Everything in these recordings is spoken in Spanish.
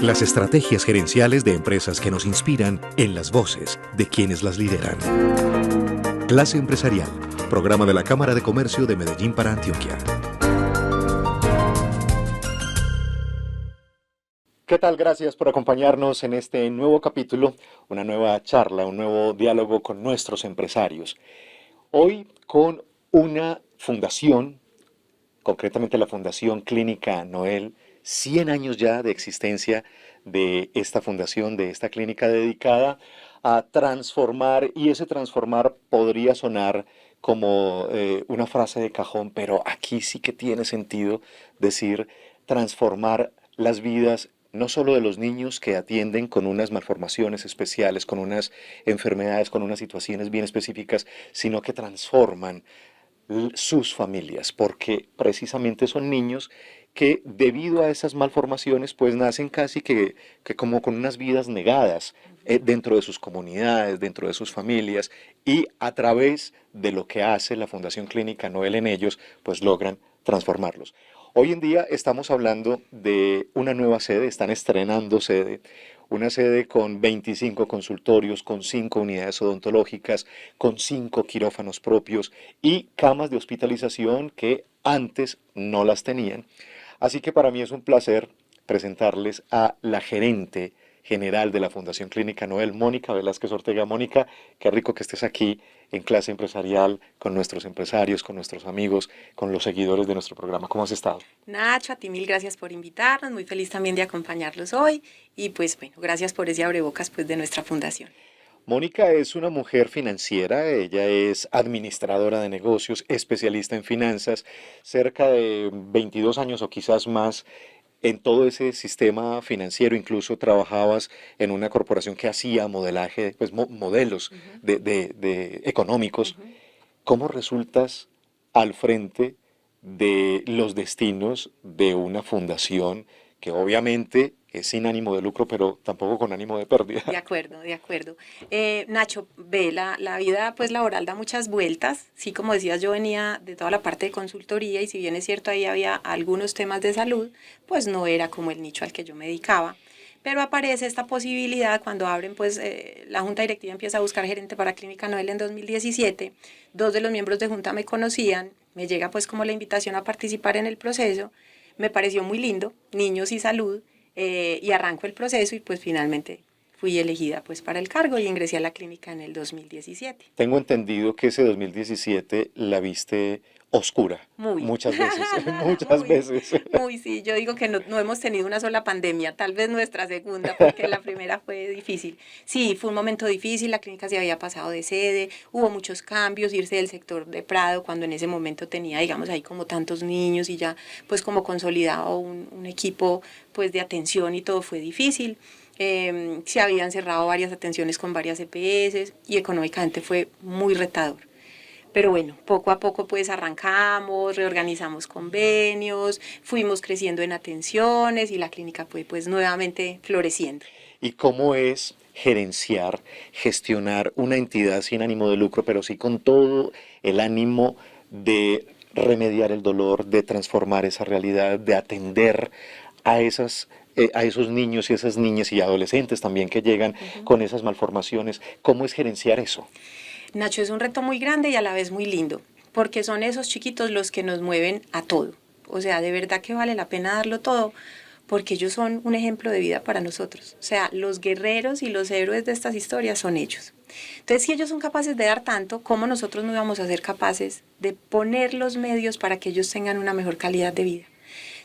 Las estrategias gerenciales de empresas que nos inspiran en las voces de quienes las lideran. Clase Empresarial, programa de la Cámara de Comercio de Medellín para Antioquia. ¿Qué tal? Gracias por acompañarnos en este nuevo capítulo, una nueva charla, un nuevo diálogo con nuestros empresarios. Hoy con una fundación, concretamente la Fundación Clínica Noel, 100 años ya de existencia de esta fundación, de esta clínica dedicada a transformar, y ese transformar podría sonar como una frase de cajón, pero aquí sí que tiene sentido decir transformar las vidas no solo de los niños que atienden con unas malformaciones especiales, con unas enfermedades, con unas situaciones bien específicas, sino que transforman sus familias, porque precisamente son niños que debido a esas malformaciones pues nacen casi que como con unas vidas negadas dentro de sus comunidades, dentro de sus familias, y a través de lo que hace la Fundación Clínica Noel en ellos pues logran transformarlos. Hoy en día estamos hablando de una nueva sede, están estrenando sede, una sede con 25 consultorios, con 5 unidades odontológicas, con 5 quirófanos propios y camas de hospitalización que antes no las tenían. Así que para mí es un placer presentarles a la gerente general de la Fundación Clínica Noel, Mónica Velázquez Ortega. Mónica, qué rico que estés aquí en Clase Empresarial con nuestros empresarios, con nuestros amigos, con los seguidores de nuestro programa. ¿Cómo has estado? Nacho, a ti mil gracias por invitarnos, muy feliz también de acompañarlos hoy y pues bueno, gracias por ese abrebocas pues de nuestra fundación. Mónica es una mujer financiera, ella es administradora de negocios, especialista en finanzas, cerca de 22 años o quizás más en todo ese sistema financiero. Incluso trabajabas en una corporación que hacía modelaje, pues modelos de económicos. ¿Cómo resultas al frente de los destinos de una fundación que obviamente es sin ánimo de lucro, pero tampoco con ánimo de pérdida? De acuerdo, de acuerdo. Nacho, ve, la vida pues laboral da muchas vueltas. Sí, como decías, yo venía de toda la parte de consultoría y si bien es cierto ahí había algunos temas de salud, pues no era como el nicho al que yo me dedicaba. Pero aparece esta posibilidad cuando abren, pues la Junta Directiva empieza a buscar gerente para Clínica Noel en 2017. 2 de los miembros de Junta me conocían, me llega pues como la invitación a participar en el proceso. Me pareció muy lindo, niños y salud, y arranco el proceso y pues finalmente fui elegida pues para el cargo y ingresé a la clínica en el 2017. Tengo entendido que ese 2017 la viste oscura. Muy, Muchas veces, muchas muy, veces. muy, sí. Yo digo que no hemos tenido una sola pandemia, tal vez nuestra segunda, porque la primera fue difícil. Sí, fue un momento difícil, la clínica se había pasado de sede, hubo muchos cambios, irse del sector de Prado, cuando en ese momento tenía, digamos, ahí como tantos niños y ya pues como consolidado un equipo pues de atención y todo fue difícil. Se habían cerrado varias atenciones con varias EPS y económicamente fue muy retador. Pero bueno, poco a poco pues arrancamos, reorganizamos convenios, fuimos creciendo en atenciones y la clínica fue pues nuevamente floreciendo. ¿Y cómo es gerenciar, gestionar una entidad sin ánimo de lucro, pero sí con todo el ánimo de remediar el dolor, de transformar esa realidad, de atender a a esos niños y esas niñas y adolescentes también que llegan con esas malformaciones? ¿Cómo es gerenciar eso? Nacho, es un reto muy grande y a la vez muy lindo, porque son esos chiquitos los que nos mueven a todo. O sea, de verdad que vale la pena darlo todo, porque ellos son un ejemplo de vida para nosotros. O sea, los guerreros y los héroes de estas historias son ellos. Entonces, si ellos son capaces de dar tanto, ¿cómo nosotros no vamos a ser capaces de poner los medios para que ellos tengan una mejor calidad de vida?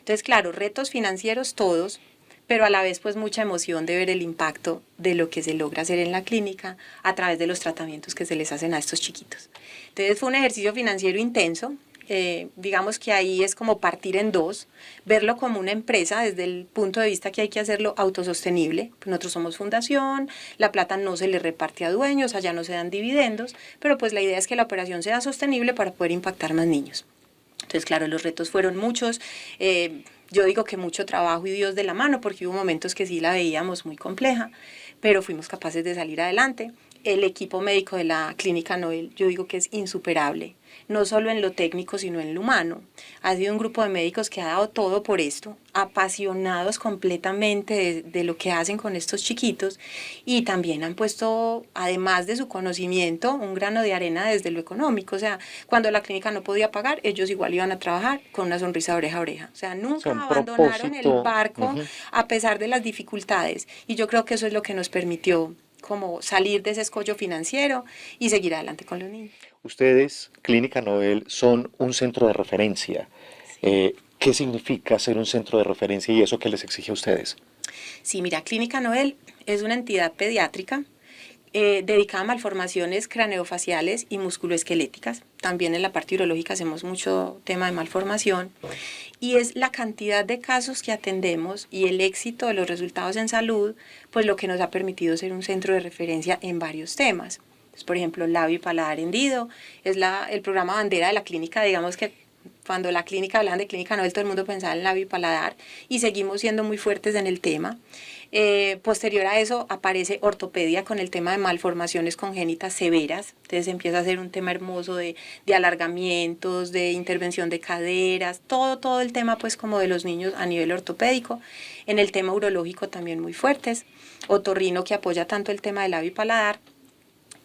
Entonces, claro, retos financieros todos, pero a la vez pues mucha emoción de ver el impacto de lo que se logra hacer en la clínica a través de los tratamientos que se les hacen a estos chiquitos. Entonces fue un ejercicio financiero intenso, digamos que ahí es como partir en dos, verlo como una empresa desde el punto de vista que hay que hacerlo autosostenible. Pues nosotros somos fundación, la plata no se le reparte a dueños, allá no se dan dividendos, pero pues la idea es que la operación sea sostenible para poder impactar más niños. Entonces, claro, los retos fueron muchos. Yo digo que mucho trabajo y Dios de la mano, porque hubo momentos que sí la veíamos muy compleja, pero fuimos capaces de salir adelante. el equipo médico de la Clínica Noel, yo digo que es insuperable, no solo en lo técnico, sino en lo humano. Ha sido un grupo de médicos que ha dado todo por esto, apasionados completamente de lo que hacen con estos chiquitos, y también han puesto, además de su conocimiento, un grano de arena desde lo económico. O sea, cuando la clínica no podía pagar, ellos igual iban a trabajar con una sonrisa de oreja a oreja. O sea, nunca Un abandonaron el propósito. barco Ujú. a pesar de las dificultades. Y yo creo que eso es lo que nos permitió como salir de ese escollo financiero y seguir adelante con los niños. Ustedes, Clínica Nobel, son un centro de referencia. ¿Qué significa ser un centro de referencia y eso qué les exige a ustedes? Sí, mira, Clínica Noel es una entidad pediátrica dedicada a malformaciones craneofaciales y musculoesqueléticas. También en la parte urológica hacemos mucho tema de malformación. Y es la cantidad de casos que atendemos y el éxito de los resultados en salud, pues lo que nos ha permitido ser un centro de referencia en varios temas. Entonces, por ejemplo, labio y paladar hendido es el programa bandera de la clínica. Digamos que cuando la clínica hablaban de Clínica Nobel, todo el mundo pensaba en labio y paladar, y seguimos siendo muy fuertes en el tema. Posterior a eso aparece ortopedia con el tema de malformaciones congénitas severas. Entonces empieza a ser un tema hermoso de alargamientos, de intervención de caderas, todo el tema pues como de los niños a nivel ortopédico. En el tema urológico también muy fuertes. Otorrino, que apoya tanto el tema del labio y paladar,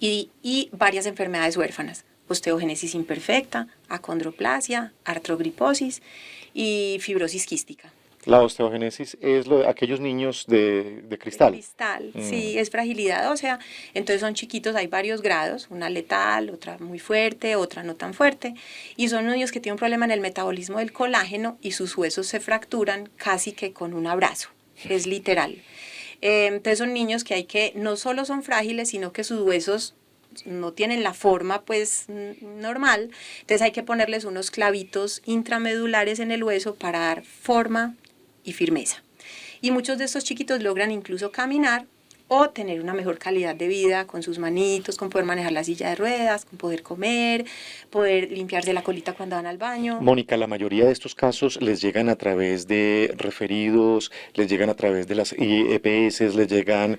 y varias enfermedades huérfanas: osteogénesis imperfecta, acondroplasia, artrogriposis y fibrosis quística. La osteogénesis es lo de aquellos niños de cristal. Cristal, sí, es fragilidad ósea. Entonces son chiquitos, hay varios grados, una letal, otra muy fuerte, otra no tan fuerte, y son niños que tienen un problema en el metabolismo del colágeno y sus huesos se fracturan casi que con un abrazo, es literal. Entonces son niños que no solo son frágiles, sino que sus huesos no tienen la forma pues normal. Entonces hay que ponerles unos clavitos intramedulares en el hueso para dar forma y firmeza. Y muchos de estos chiquitos logran incluso caminar o tener una mejor calidad de vida con sus manitos, con poder manejar la silla de ruedas, con poder comer, poder limpiarse la colita cuando van al baño. Mónica, la mayoría de estos casos les llegan a través de referidos, les llegan a través de las EPS, les llegan...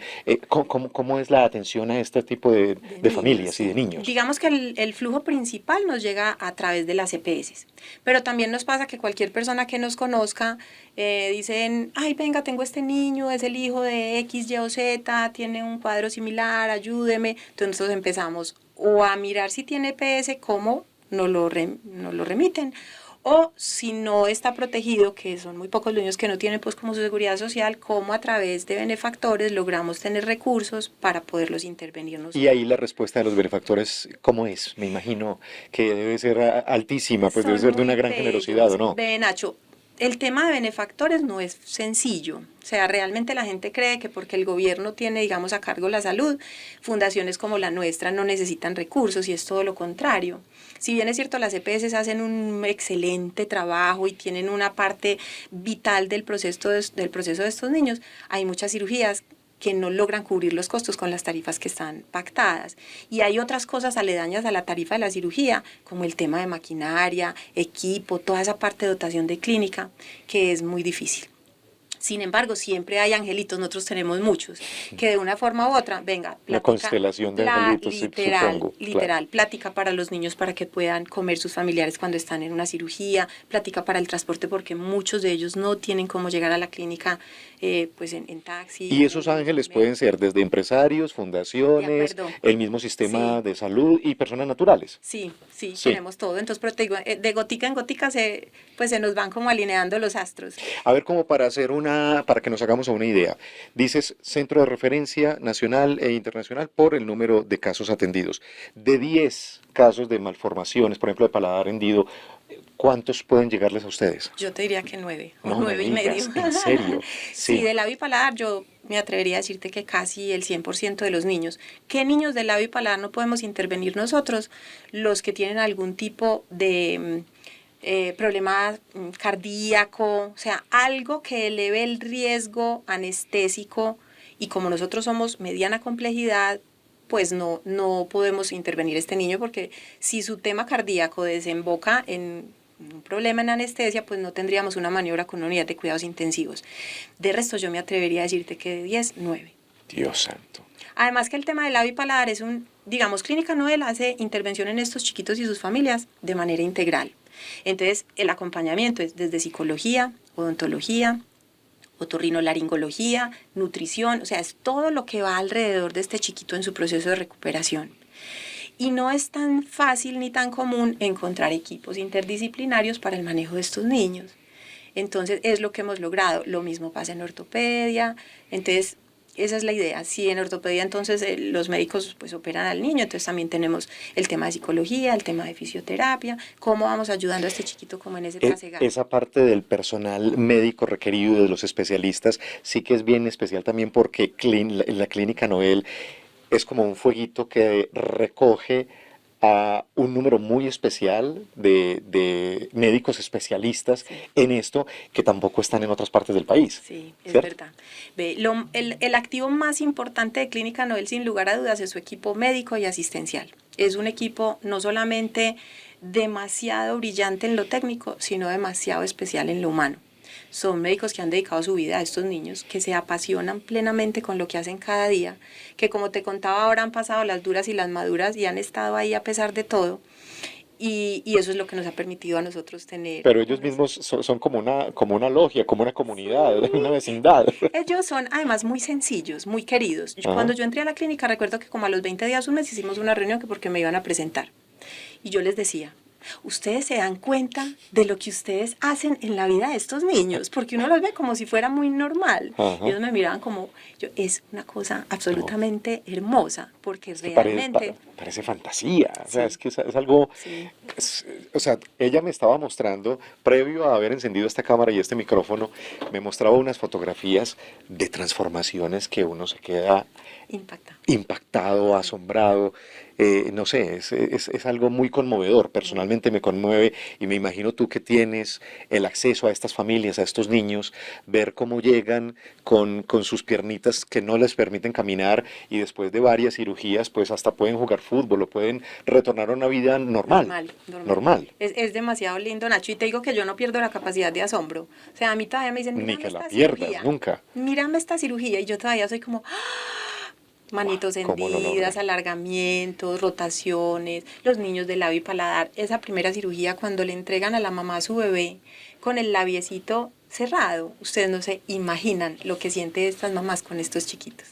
¿cómo es la atención a este tipo de familias y de niños? Digamos que el flujo principal nos llega a través de las EPS, pero también nos pasa que cualquier persona que nos conozca dicen, ay, venga, tengo este niño, es el hijo de X, Y o Z, tiene un cuadro similar, ayúdeme. Entonces nosotros empezamos o a mirar si tiene EPS, cómo nos lo remiten, o si no está protegido, que son muy pocos los niños que no tienen pues como su seguridad social, cómo a través de benefactores logramos tener recursos para poderlos intervenir nosotros. Y ahí la respuesta de los benefactores, ¿cómo es? Me imagino que debe ser altísima, pues debe ser de una gran generosidad, ¿o no? Ve, Nacho, el tema de benefactores no es sencillo. O sea, realmente la gente cree que porque el gobierno tiene, digamos, a cargo la salud, fundaciones como la nuestra no necesitan recursos, y es todo lo contrario. Si bien es cierto, las EPS hacen un excelente trabajo y tienen una parte vital del proceso de estos niños, hay muchas cirugías que no logran cubrir los costos con las tarifas que están pactadas. Y hay otras cosas aledañas a la tarifa de la cirugía, como el tema de maquinaria, equipo, toda esa parte de dotación de clínica, que es muy difícil. Sin embargo, siempre hay angelitos, nosotros tenemos muchos, que de una forma u otra, venga, La constelación de angelitos, supongo. Literal, Claro. plática para los niños para que puedan comer sus familiares cuando están en una cirugía, plática para el transporte porque muchos de ellos no tienen cómo llegar a la clínica pues en taxi. Y esos ángeles pueden ser desde empresarios, fundaciones, el mismo sistema Sí. de salud y personas naturales. Sí, Sí. tenemos todo. Entonces, pero te digo, de gotica en gotica pues se nos van como alineando los astros. A ver, como para que nos hagamos una idea. Dices centro de referencia nacional e internacional por el número de casos atendidos. De 10 casos de malformaciones, por ejemplo, de paladar hendido, ¿cuántos pueden llegarles a ustedes? Yo te diría que 9 o No me 9 y medio. digas, ¿en serio? Sí, de labio y paladar yo me atrevería a decirte que casi el 100% de los niños. ¿Qué niños de labio y paladar no podemos intervenir nosotros? Los que tienen algún tipo de problema cardíaco, o sea, algo que eleve el riesgo anestésico, y como nosotros somos mediana complejidad, pues no podemos intervenir este niño, porque si su tema cardíaco desemboca en un problema en anestesia, pues no tendríamos una maniobra con una unidad de cuidados intensivos. De resto, yo me atrevería a decirte que de 10, 9. Dios santo. Además que el tema del labio y paladar es digamos, Clínica Noel hace intervención en estos chiquitos y sus familias de manera integral. Entonces, el acompañamiento es desde psicología, odontología, otorrinolaringología, nutrición, o sea, es todo lo que va alrededor de este chiquito en su proceso de recuperación. Y no es tan fácil ni tan común encontrar equipos interdisciplinarios para el manejo de estos niños. Entonces, es lo que hemos logrado. Lo mismo pasa en ortopedia. Entonces, esa es la idea. Si en ortopedia entonces los médicos pues operan al niño, entonces también tenemos el tema de psicología, el tema de fisioterapia, cómo vamos ayudando a este chiquito como en ese trasegar. Esa parte del personal médico requerido, de los especialistas, sí que es bien especial también porque la Clínica Noel es como un fueguito que recoge a un número muy especial de médicos especialistas Sí. en esto que tampoco están en otras partes del país. Sí, es ¿cierto? verdad. Ve, el activo más importante de Clínica Noel, sin lugar a dudas, es su equipo médico y asistencial. Es un equipo no solamente demasiado brillante en lo técnico, sino demasiado especial en lo humano. Son médicos que han dedicado su vida a estos niños, que se apasionan plenamente con lo que hacen cada día, que como te contaba ahora han pasado las duras y las maduras y han estado ahí a pesar de todo. Y eso es lo que nos ha permitido a nosotros tener. Pero ellos mismos son como una logia, como una comunidad, una vecindad. Ellos son además muy sencillos, muy queridos. Ajá. Cuando yo entré a la clínica recuerdo que como a los 20 días, un mes, hicimos una reunión que porque me iban a presentar. Y yo les decía, ustedes se dan cuenta de lo que ustedes hacen en la vida de estos niños, porque uno los ve como si fuera muy normal. Ajá. Ellos me miraban como, es una cosa absolutamente hermosa, porque Es que realmente... parece fantasía, o sea, Sí. es que es algo, Sí. o sea, ella me estaba mostrando, previo a haber encendido esta cámara y este micrófono, me mostraba unas fotografías de transformaciones que uno se queda Impacta. impactado, asombrado, no sé, es algo muy conmovedor, personalmente me conmueve y me imagino tú que tienes el acceso a estas familias, a estos niños, ver cómo llegan con sus piernitas que no les permiten caminar y después de varias cirugías pues hasta pueden jugar fútbol o pueden retornar a una vida normal. Normal. Es demasiado lindo, Nacho, y te digo que yo no pierdo la capacidad de asombro. O sea, a mí todavía me dicen, Ni mírame que la esta pierdas, cirugía, nunca. mírame esta cirugía, y yo todavía soy como, manitos ¿Cómo lo hendidas, logran? alargamientos, rotaciones, los niños de labio y paladar, esa primera cirugía cuando le entregan a la mamá a su bebé con el labiecito cerrado, ustedes no se imaginan lo que sienten estas mamás con estos chiquitos.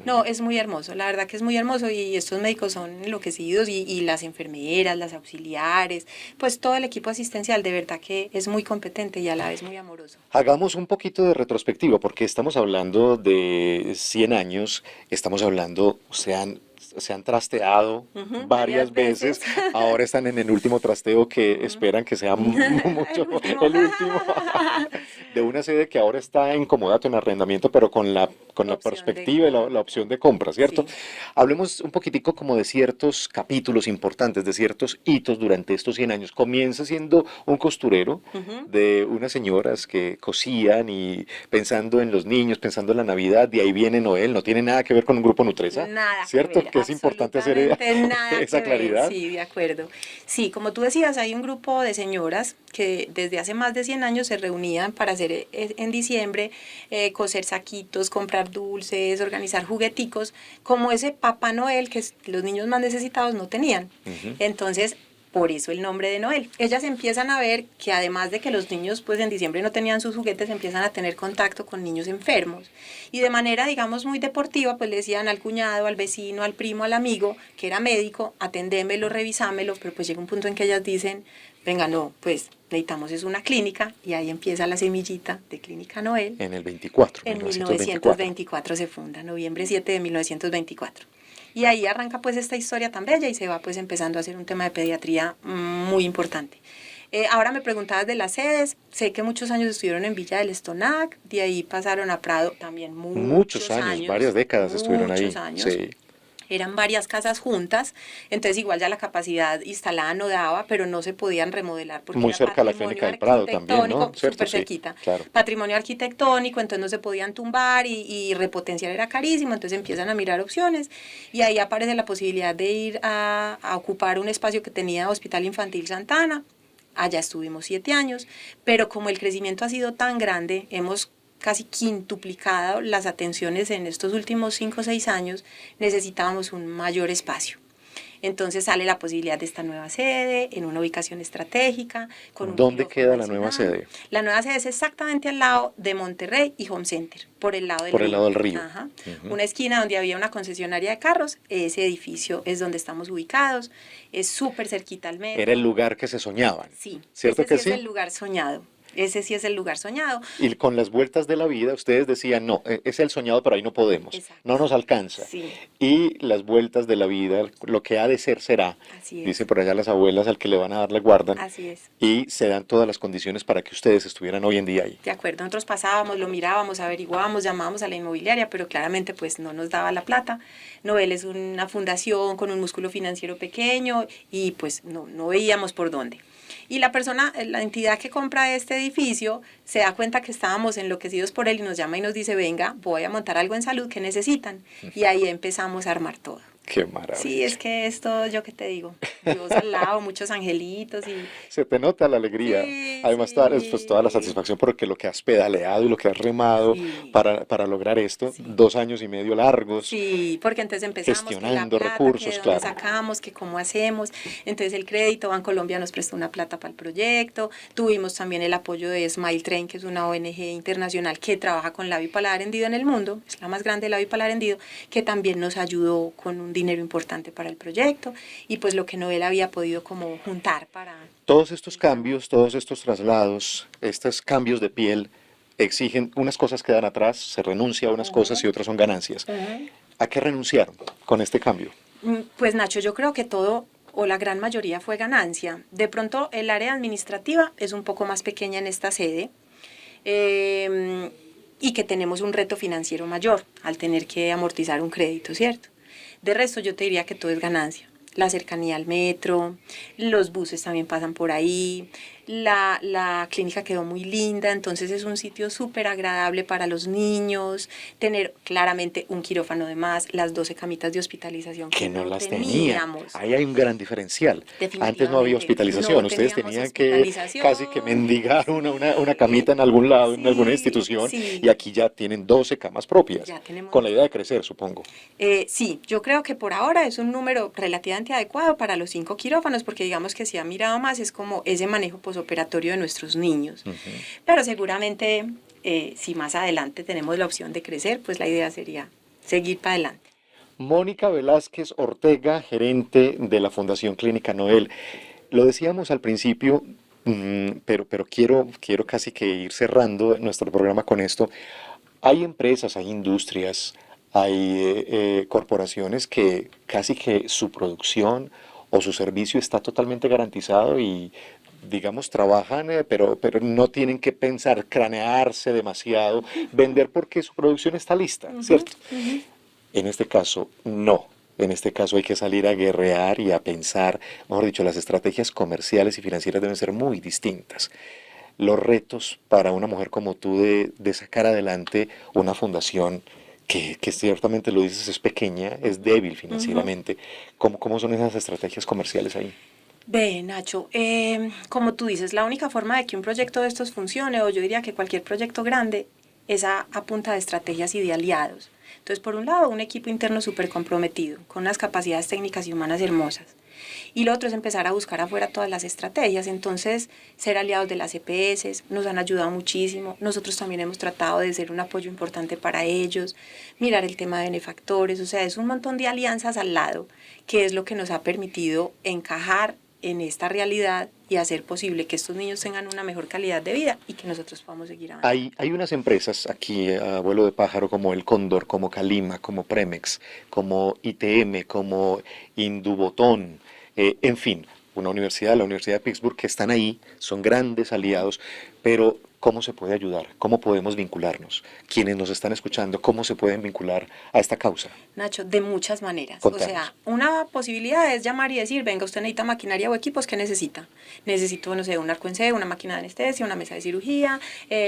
No, es muy hermoso, la verdad que es muy hermoso y estos médicos son enloquecidos y las enfermeras, las auxiliares, pues todo el equipo asistencial de verdad que es muy competente y a la vez muy amoroso. Hagamos un poquito de retrospectiva, porque estamos hablando de 100 años, estamos hablando, se han trasteado Ujú, varias varias veces, veces. ahora están en el último trasteo que esperan que sea mucho, El último. el último, de una sede que ahora está en comodato, en arrendamiento, pero con la Opción de perspectiva y la opción de compra, ¿cierto? Sí. Hablemos un poquitico como de ciertos capítulos importantes, de ciertos hitos durante estos 100 años. Comienza siendo un costurero Ujú. de unas señoras que cosían y pensando en los niños, pensando en la Navidad, de ahí viene Noel, no tiene nada que ver con un grupo Nutresa, Nada ¿cierto? que ver, Que es importante hacer absolutamente nada esa que ver, claridad. sí, de acuerdo. Sí, como tú decías, hay un grupo de señoras que desde hace más de 100 años se reunían para hacer en diciembre, coser saquitos, comprar dulces, organizar jugueticos, como ese Papá Noel que los niños más necesitados no tenían. Ujú. Entonces, por eso el nombre de Noel. Ellas empiezan a ver que además de que los niños pues en diciembre no tenían sus juguetes, empiezan a tener contacto con niños enfermos. Y de manera, digamos, muy deportiva, pues le decían al cuñado, al vecino, al primo, al amigo, que era médico, atendémelo, revisámelo, pero pues llega un punto en que ellas dicen, venga, no, pues necesitamos es una clínica, y ahí empieza la semillita de Clínica Noel. En el 24, En 1924. 1924 se funda, noviembre 7 de 1924. Y ahí arranca pues esta historia tan bella y se va pues empezando a hacer un tema de pediatría muy importante. Ahora me preguntabas de las sedes, sé que muchos años estuvieron en Villa del Estonac, de ahí pasaron a Prado también Muchos años, varias décadas estuvieron ahí. muchos años. Sí. Eran varias casas juntas, entonces igual ya la capacidad instalada no daba, pero no se podían remodelar porque Muy era cerca a la patrimonio Clínica del Prado también, ¿no? arquitectónico, ¿Cierto? súper Sí, cerquita. claro. Patrimonio arquitectónico, entonces no se podían tumbar y repotenciar era carísimo, entonces empiezan a mirar opciones y ahí aparece la posibilidad de ir a ocupar un espacio que tenía Hospital Infantil Santana. Allá estuvimos 7 años, pero como el crecimiento ha sido tan grande, hemos casi quintuplicado las atenciones en estos últimos 5 o 6 años, necesitábamos un mayor espacio. Entonces sale la posibilidad de esta nueva sede, en una ubicación estratégica. Con ¿Dónde queda la nueva sede? La nueva sede es exactamente al lado de Monterrey y Home Center, por el lado del por río. el lado del río. Ajá. Una esquina donde había una concesionaria de carros, ese edificio es donde estamos ubicados, es súper cerquita al metro. Era el lugar que se soñaban. Sí, ¿Cierto ese que sí? Es el lugar soñado. Ese sí es el lugar soñado. Y con las vueltas de la vida, ustedes decían, no, es el soñado, pero ahí no podemos, Exacto. no nos alcanza. Sí. Y las vueltas de la vida, lo que ha de ser será. Así es. Dice por allá las abuelas, al que le van a dar le guardan. Así es. Y se dan todas las condiciones para que ustedes estuvieran hoy en día ahí. De acuerdo, nosotros pasábamos, lo mirábamos, averiguábamos, llamábamos a la inmobiliaria, pero claramente pues no nos daba la plata. Novel es una fundación con un músculo financiero pequeño y pues no veíamos por dónde. Y la persona, la entidad que compra este edificio, se da cuenta que estábamos enloquecidos por él y nos llama y nos dice, venga, voy a montar algo en salud que necesitan. Y ahí empezamos a armar todo. Qué maravilla. Sí, es que esto, yo qué te digo, Dios al lado, muchos angelitos y... Se te nota la alegría. Sí, Además, sí. toda la satisfacción porque lo que has pedaleado y lo que has remado Sí. para lograr esto, Sí. 2 años y medio largos. Sí, porque entonces empezamos gestionando que la plata, recursos, que de claro. dónde sacamos, que cómo hacemos. Entonces el crédito Bancolombia nos prestó una plata para el proyecto. Tuvimos también el apoyo de Smile Train, que es una ONG internacional que trabaja con labio y paladar hendido en el mundo, es la más grande de labio y paladar hendido, que también nos ayudó con un dinero importante para el proyecto y pues lo que Novel había podido como juntar para... Todos estos cambios, todos estos traslados, estos cambios de piel exigen, unas cosas quedan atrás, se renuncia a unas cosas y otras son ganancias. ¿A qué renunciaron con este cambio? Pues Nacho, yo creo que todo o la gran mayoría fue ganancia. De pronto el área administrativa es un poco más pequeña en esta sede y que tenemos un reto financiero mayor al tener que amortizar un crédito, ¿cierto? De resto yo te diría que todo es ganancia. La cercanía al metro, los buses también pasan por ahí, la clínica quedó muy linda, entonces es un sitio súper agradable para los niños, tener claramente un quirófano de más, las 12 camitas de hospitalización Que no las tenían. teníamos. Ahí hay un gran diferencial. Antes no había Definitivamente. hospitalización, No ustedes teníamos tenían que hospitalización. casi que mendigar una camita en algún lado, en alguna institución, sí. y aquí ya tienen 12 camas propias, Ya tenemos. con la idea de crecer, supongo. Sí, yo creo que por ahora es un número relativamente adecuado para los 5 quirófanos, porque digamos que si ha mirado más es como ese manejo posoperatorio de nuestros niños. Pero seguramente si más adelante tenemos la opción de crecer, pues la idea sería seguir para adelante. Mónica Velázquez Ortega, gerente de la Fundación Clínica Noel. Lo decíamos al principio, pero quiero casi que ir cerrando nuestro programa con esto. Hay empresas, hay industrias, hay corporaciones que casi que su producción o su servicio está totalmente garantizado y, digamos, trabajan, pero no tienen que pensar, cranearse demasiado, vender porque su producción está lista, ¿cierto? En este caso, no. En este caso hay que salir a guerrear y a pensar, mejor dicho, las estrategias comerciales y financieras deben ser muy distintas. Los retos para una mujer como tú de sacar adelante una fundación que ciertamente lo dices es pequeña, es débil financieramente. ¿Cómo son esas estrategias comerciales ahí? Ve, Nacho, como tú dices, la única forma de que un proyecto de estos funcione, o yo diría que cualquier proyecto grande, es a punta de estrategias y de aliados. Entonces, por un lado, un equipo interno súper comprometido, con unas capacidades técnicas y humanas hermosas. Y lo otro es empezar a buscar afuera todas las estrategias. Entonces, ser aliados de las EPS nos han ayudado muchísimo. Nosotros también hemos tratado de ser un apoyo importante para ellos, mirar el tema de benefactores. O sea, es un montón de alianzas al lado, que es lo que nos ha permitido encajar en esta realidad y hacer posible que estos niños tengan una mejor calidad de vida y que nosotros podamos seguir avanzando. Hay unas empresas aquí a vuelo de pájaro como El Cóndor, como Calima, como Premex, como ITM, como Indubotón, en fin, una universidad, la Universidad de Pittsburgh, que están ahí, son grandes aliados, pero ¿cómo se puede ayudar? ¿Cómo podemos vincularnos? Quienes nos están escuchando, ¿cómo se pueden vincular a esta causa? Nacho, de muchas maneras. Contanos. O sea, una posibilidad es llamar y decir, venga, usted necesita maquinaria o equipos, ¿qué necesita? Necesito, no sé, un arco en C, una máquina de anestesia, una mesa de cirugía,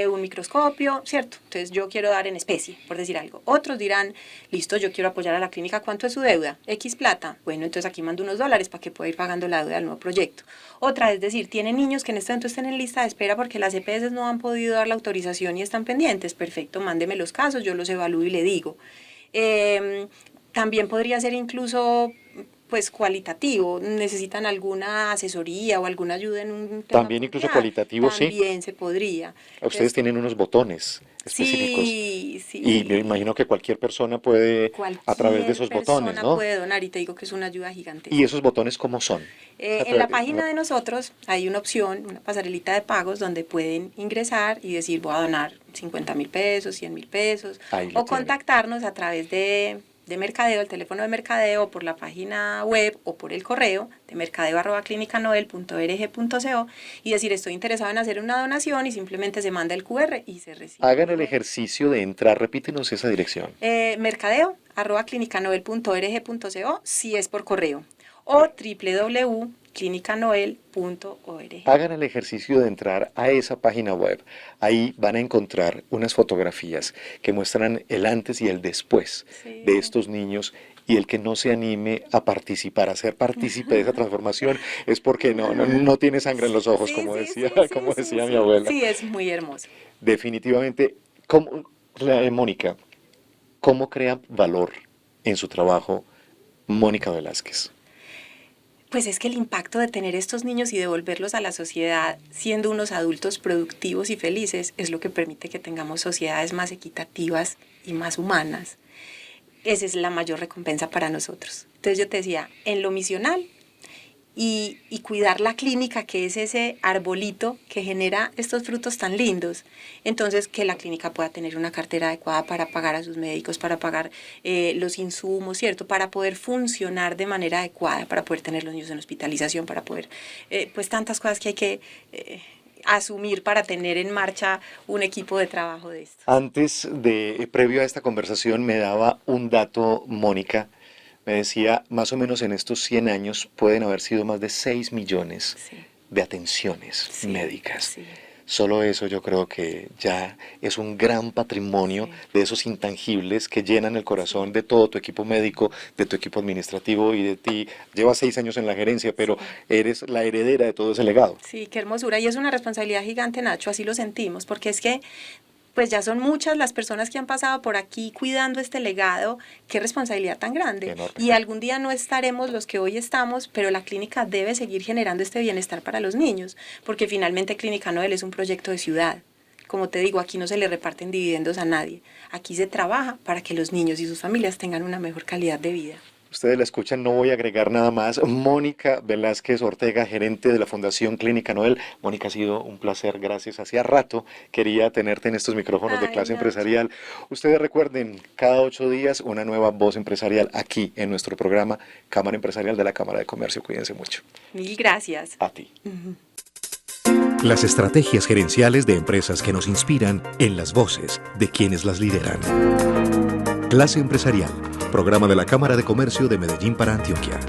un microscopio, ¿cierto? Entonces yo quiero dar en especie, por decir algo. Otros dirán, listo, yo quiero apoyar a la clínica, ¿cuánto es su deuda? X plata. Bueno, entonces aquí mando unos $, para que pueda ir pagando la deuda del nuevo proyecto. Otra es decir, tiene niños que en este momento estén en lista de espera porque las EPS no han podido dar la autorización y están pendientes, perfecto, mándeme los casos, yo los evalúo y le digo. También podría ser incluso pues cualitativo, necesitan alguna asesoría o alguna ayuda en un tema También incluso puntual, cualitativo, sí. también se podría. Ustedes Entonces, tienen unos botones específicos. sí, sí. Y me imagino que cualquier persona puede, a través de esos botones, ¿no? Puede donar y te digo que es una ayuda gigantesca. ¿Y esos botones cómo son? En la página de nosotros hay una opción, una pasarelita de pagos donde pueden ingresar y decir voy a donar 50.000 pesos, 100.000 pesos, o contactarnos a través de mercadeo, el teléfono de mercadeo, por la página web o por el correo de mercadeo@clinicanoel.org.co y decir estoy interesado en hacer una donación y simplemente se manda el QR y se recibe. Hagan el ejercicio de entrar, repítenos esa dirección. Mercadeo@clinicanoel.org.co si es por correo o www.clinicanoel.org. Hagan el ejercicio de entrar a esa página web. Ahí van a encontrar unas fotografías que muestran el antes y el después de estos niños, y el que no se anime a participar, a ser partícipe de esa transformación es porque no tiene sangre en los ojos, como decía mi abuela. Sí, es muy hermoso. Definitivamente, Mónica, ¿cómo crea valor en su trabajo Mónica Velázquez? Pues es que el impacto de tener estos niños y devolverlos a la sociedad siendo unos adultos productivos y felices es lo que permite que tengamos sociedades más equitativas y más humanas. Esa es la mayor recompensa para nosotros. Entonces yo te decía, en lo misional y cuidar la clínica, que es ese arbolito que genera estos frutos tan lindos. Entonces, que la clínica pueda tener una cartera adecuada para pagar a sus médicos, para pagar los insumos, ¿cierto? Para poder funcionar de manera adecuada, para poder tener los niños en hospitalización, para poder, pues tantas cosas que hay que asumir para tener en marcha un equipo de trabajo de esto. Previo a esta conversación, me daba un dato, Mónica. Me decía, más o menos en estos 100 años pueden haber sido más de 6 millones de atenciones médicas. Sí. Solo eso yo creo que ya es un gran patrimonio de esos intangibles que llenan el corazón de todo tu equipo médico, de tu equipo administrativo y de ti. Llevas 6 años en la gerencia, pero eres la heredera de todo ese legado. Sí, qué hermosura. Y es una responsabilidad gigante, Nacho, así lo sentimos, porque es que pues ya son muchas las personas que han pasado por aquí cuidando este legado. Qué responsabilidad tan grande. Enorme. Y algún día no estaremos los que hoy estamos, pero la clínica debe seguir generando este bienestar para los niños, porque finalmente Clínica Noel es un proyecto de ciudad. Como te digo, aquí no se le reparten dividendos a nadie. Aquí se trabaja para que los niños y sus familias tengan una mejor calidad de vida. Ustedes la escuchan, no voy a agregar nada más. Mónica Velázquez Ortega, gerente de la Fundación Clínica Noel. Mónica, ha sido un placer, gracias. Hacía rato quería tenerte en estos micrófonos de Clase Empresarial. Ustedes recuerden, cada 8 días una nueva voz empresarial aquí en nuestro programa Cámara Empresarial de la Cámara de Comercio. Cuídense mucho. Mil gracias. A ti. Las estrategias gerenciales de empresas que nos inspiran en las voces de quienes las lideran. Clase Empresarial, programa de la Cámara de Comercio de Medellín para Antioquia.